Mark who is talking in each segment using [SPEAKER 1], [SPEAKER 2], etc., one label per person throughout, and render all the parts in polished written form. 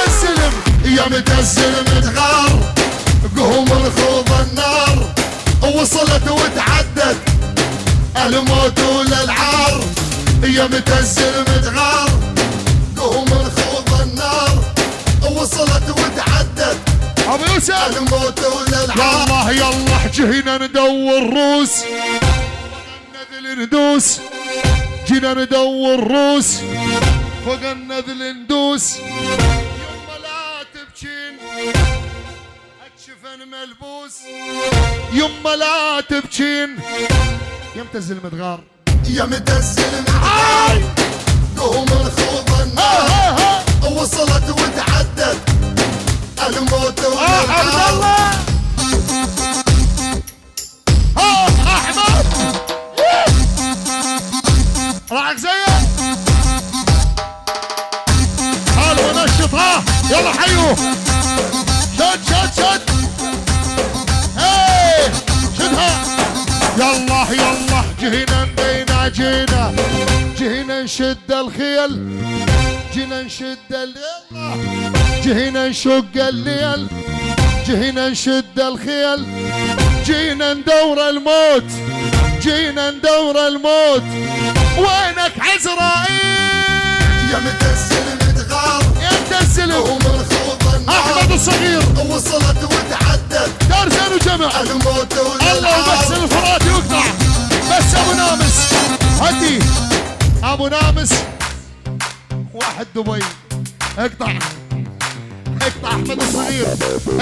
[SPEAKER 1] متزلم يا متزلم تغار قوم الخوض النار وصلت وتعدت الموت وللعار يا متزلم تغار قوم الخوض النار وصلت وتعدت
[SPEAKER 2] ابو يوسف
[SPEAKER 1] الموت وللعار
[SPEAKER 2] يلا جينا ندور روس النذل ندوس جينا ندور روس فوق النذل ندوس يما لا تبكين الشفن ملبوس يما لا تبكين يا متزلم تغار
[SPEAKER 1] يا متزلم تغار قوم الخوض النار وصلت وتعدت الموت وللعار
[SPEAKER 2] احمد راعك زيه حلو نشط ها يلا حيو شد شد شد هي شدها يلا يلا جينا ندينا جينا نشد الخيل جينا نشد يلا جينا نشق الليل جينا نشد الخيل جينا ندور الموت جينا ندور الموت وينك عزرائيل
[SPEAKER 1] يا متزلم تغار
[SPEAKER 2] يا متزلم
[SPEAKER 1] قوم الخوض النار
[SPEAKER 2] احمد الصغير
[SPEAKER 1] وصلت وتعدت
[SPEAKER 2] دارزين وجمع
[SPEAKER 1] الموت
[SPEAKER 2] الله وبس
[SPEAKER 1] وللعار
[SPEAKER 2] الفرات يقطع بس ابو نامس هدي ابو نامس واحد دبي اقطع اقطع احمد الصغير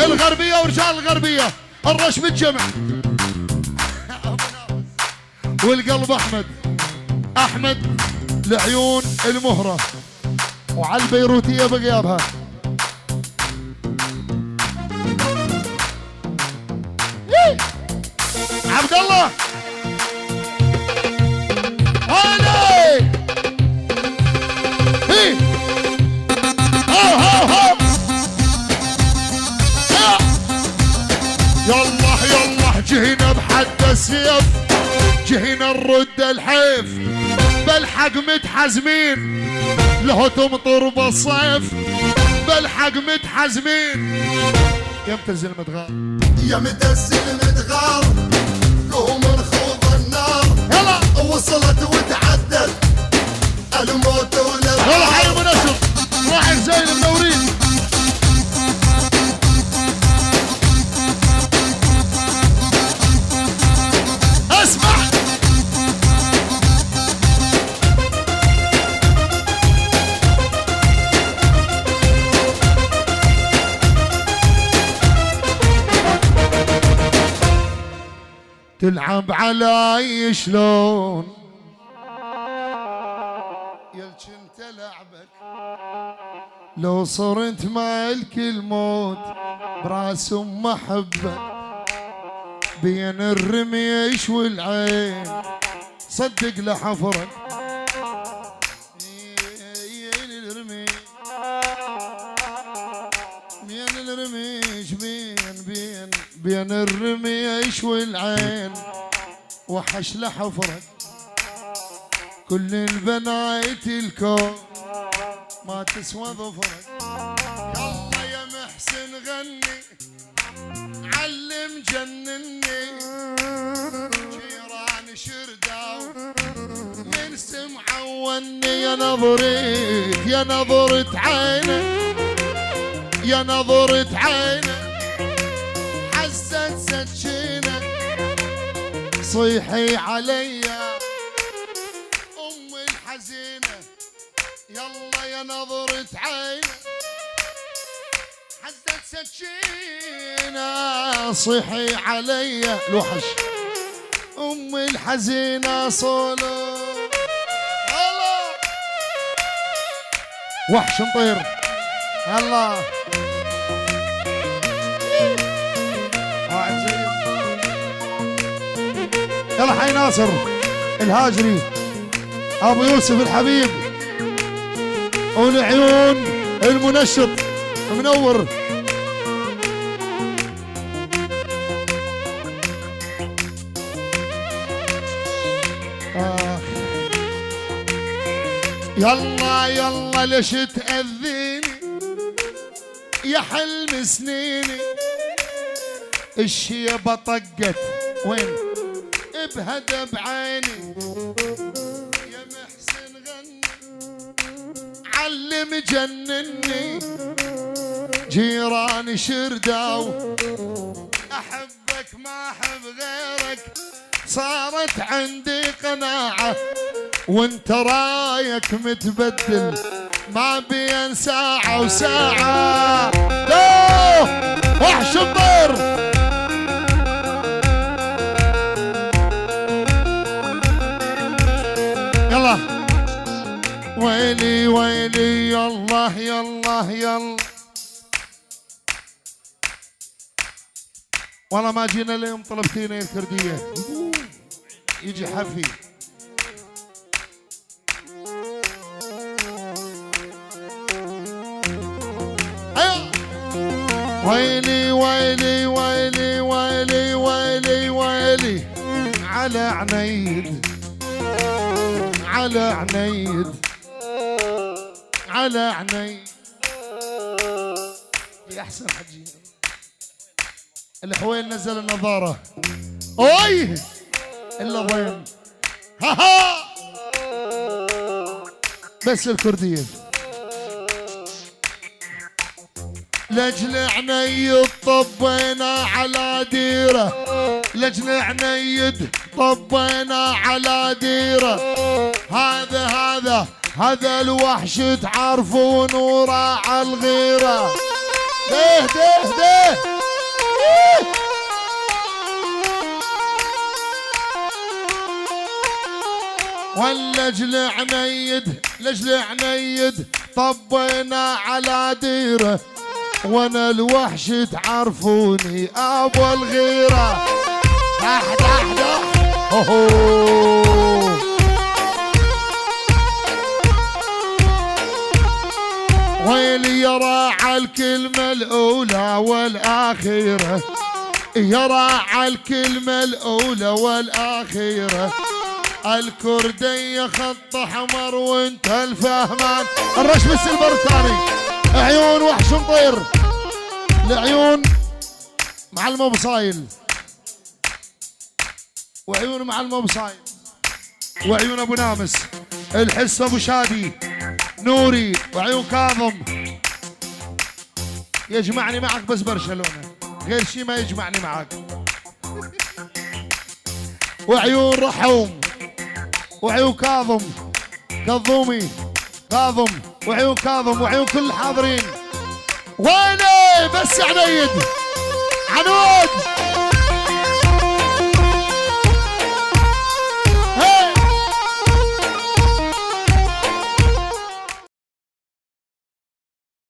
[SPEAKER 2] الغربيه ورجال الغربيه الرش بالجمع والقلب احمد العيون المهره وعلى البيروتيه بغيابها عبد الله هاني هي هو يلا جهنا بحد السيف جهنا نرد الحيف بالحق متحزمين له تمطر بالصيف بالحق متحزمين يا متزلم تغار
[SPEAKER 1] يا متزلم تغار قوم الخوض النار
[SPEAKER 2] يلا
[SPEAKER 1] وصلت وتعدت الموت
[SPEAKER 2] يلا
[SPEAKER 1] وللعار
[SPEAKER 2] حي منشط راح زين المنورين اسمع تلعب علي شلون يلجنت لعبك لو صرت مالك الموت براس محبك بين الرميش والعين صدق لحفرك بين الرميش بين الرميش والعين وحش لحفرك كل البنايت الكون ما تسوى ظفرك يلا يا محسن غني علم جنني جيران شرداو من سمعه وني يا نظريك يا نظرة عينك يا نظرة عينك حزت سكينة صيحي عليا أم الحزينة يلا يا نظرة عينك حزت سكينة صيحي عليا الوحش أم الحزينة صولو الله وحش نطير يلا يلا حي ناصر الهاجري ابو يوسف الحبيب والعيون المنشط منور يلا يلا ليش تأذيني يا حلم سنيني الشيبة طقت وين بهدى بعيني يا محسن غني علم جنني جيراني شرداو احبك ما احب غيرك صارت عندي قناعة وانت رايك متبدل ما بين ساعة وساعة وحش الطير يلا ويلي ويلي يلا يلا يلا والله ما جينا اليوم طلبتينا يا الكردية يجي حفي ويلي ويلي ويلي ويلي ويلي ويلي على عنيد على عنيد على عنيد يا احسن حجي الحويل نزل النظارة اوي الا وين ها ها بس الكردية لجل عنيد طبينا على ديره لجل عنيد طبينا على ديره هذا الوحش تعرفون وراع الغيره ده واللجل عنيد لجل عنيد طبينا على ديره وانا الوحش تعرفوني ابو الغيره دح دح دح ويلي يا راعى الكلمه الاولى والاخيره يا راعى الكلمه الاولى والاخيره الكردية خط احمر وانت الفهمان الرشم السلبر الثاني عيون وحش مطير العيون مع المبصايل وعيون مع المبصايل وعيون ابو نامس الحس ابو شادي نوري وعيون كاظم يجمعني معك بس برشلونة غير شي ما يجمعني معك وعيون رحوم وعيون كاظم كظومي كاظم وعيون كاظم وعيون كل الحاضرين ويني بس عنيد عنود